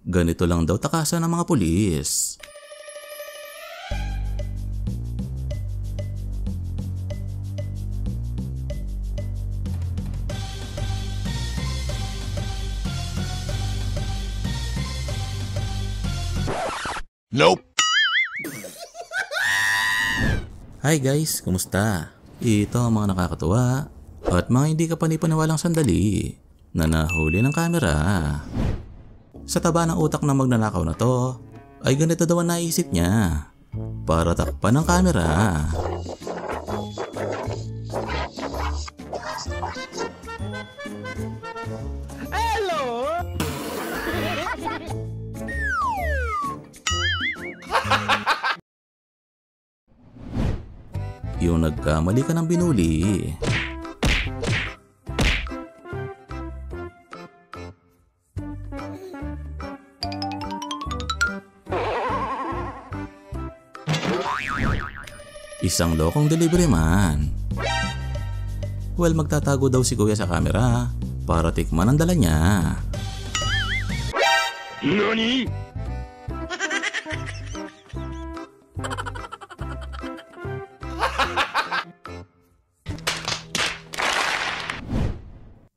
Ganito lang daw takasan ng mga pulis. Nope. Hi guys, kumusta? Ito ang mga nakakatuwa at mga hindi ka panipaniwalang sandali na nahuli ng kamera. Sa taba ng utak ng magnanakaw na to, ay ganito daw ang naisip niya para takpan ng kamera. Hello! Yung nagkamali ka ng binuli. Isang lokong delivery man. Well, magtatago daw si kuya sa camera para tikman ang dala niya. NANI?!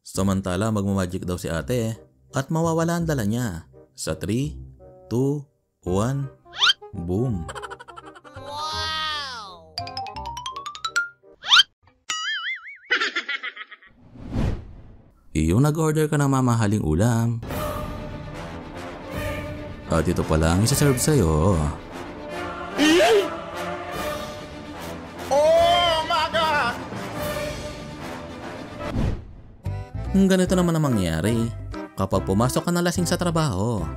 Samantala, magmamagic daw si ate at mawawala ang dala niya. Sa 3, 2, 1, boom. Wow! Iyong nag-order ka ng mamahaling ulam. At ito pala ang isa-serve sa'yo. Oh my God! Ganito naman ang mangyayari kapag pumasok ka na lasing sa trabaho. No.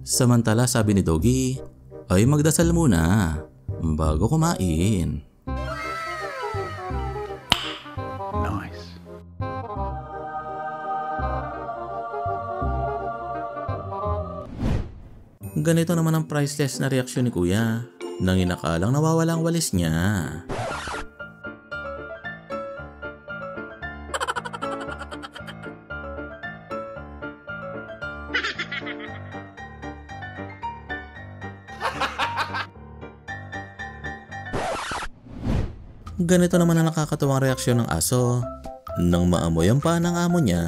Samantala, sabi ni Doggy, ay magdasal muna bago kumain. Nice. Ganito naman ang priceless na reaksyon ni kuya nang inakalang nawawala ang walis niya. Ganito naman ang nakakatuwang reaksyon ng aso nang maamoy ang paa ng amo niya.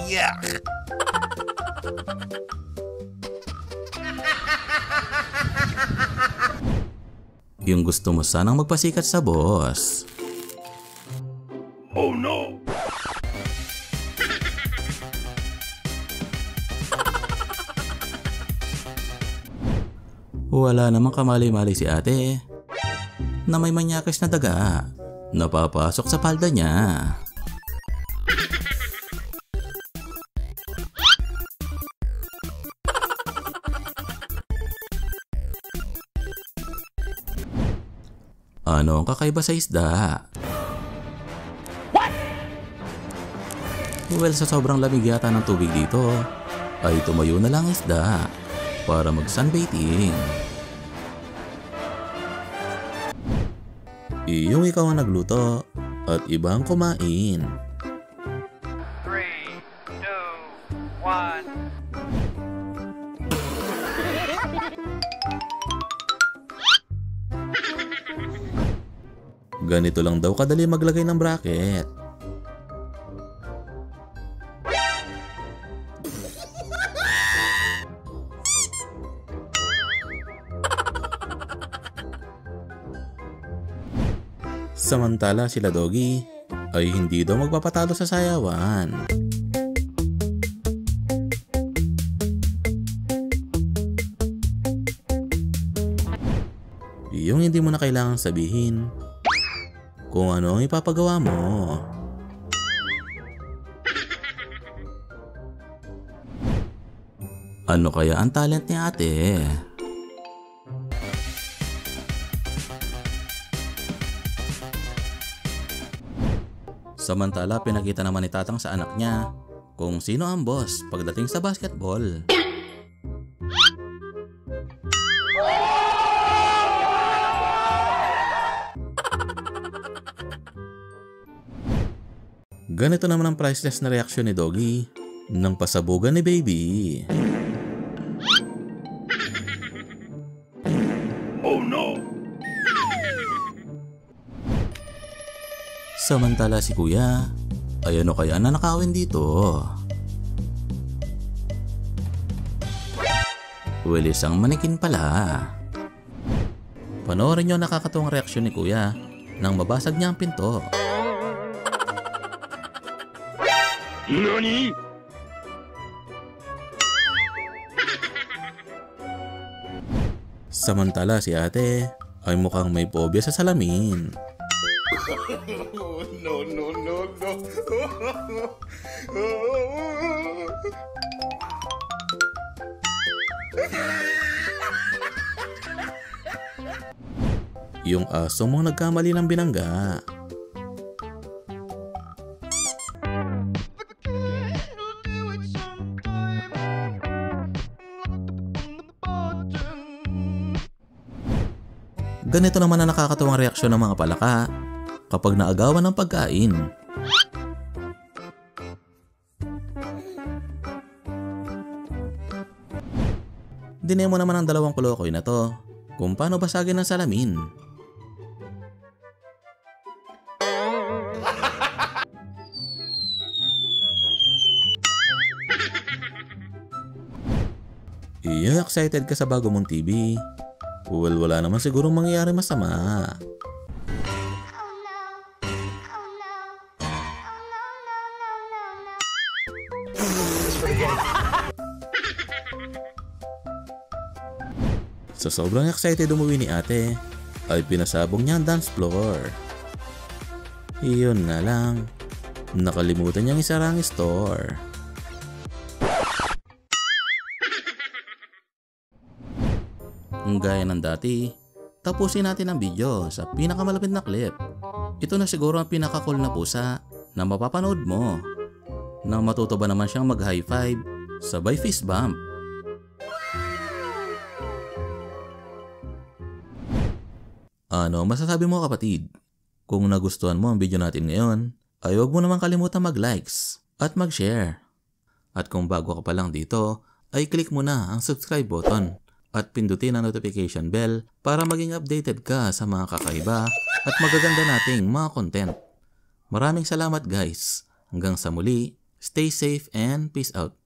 Yuck! Yung gusto mo sanang magpasikat sa boss. Oh no! Wala namang kamali-mali si ate na may manyakis na daga napapasok sa palda niya. Ano ang kakaiba sa isda? What? Well, sa sobrang lamig yata ng tubig dito, ay tumayo na lang ang isda para mag-sunbathing. Iyong ikaw ang nagluto at iba ang kumain. 3, 2, 1. Ganito lang daw kadali maglagay ng bracket. Samantala sila Doggy ay hindi daw magpapatalo sa sayawan. Yung hindi mo na kailangang sabihin kung ano ang ipapagawa mo. Ano kaya ang talent ni ate? Samantala, pinakita naman ni Tatang sa anak niya kung sino ang boss pagdating sa basketball. Ganito naman ang priceless na reaksyon ni Doggy nang pasabugan ni Baby. Oh no! Samantala si Kuya, ay ano kaya na nakawin dito? Well, isang manikin pala. Panoorin nyo nakakatuwang reaksyon ni Kuya nang mabasag niya ang pinto. NANI?! Samantala si ate ay mukhang may phobia sa salamin. Oh, no, no, no, no. Yung aso mong nagkamali ng binangga. Ganito naman ang nakakatuwang reaksyon ng mga palaka kapag naagawan ng pagkain. Dinemo naman ang dalawang kolokoy na to kung paano basagin ang salamin. Iyo, excited ka sa bago mong TV? Well, wala naman sigurong mangyayari masama. Sa sobrang excited umuwi ni ate, ay pinasabong niya ang dance floor. Iyon nga lang, nakalimutan niyang isara ang store. Kung gaya ng dati, tapusin natin ang video sa pinakamalapit na clip. Ito na siguro ang pinaka-cool na pusa na mapapanood mo. Nang matuto ba naman siyang mag-high five, sabay fist bump. Ano masasabi mo kapatid? Kung nagustuhan mo ang video natin ngayon, ay huwag mo naman kalimutan mag-likes at mag-share. At kung bago ka pa lang dito, ay click mo na ang subscribe button at pindutin ang notification bell para maging updated ka sa mga kakaiba at magaganda nating mga content. Maraming salamat guys. Hanggang sa muli, stay safe and peace out.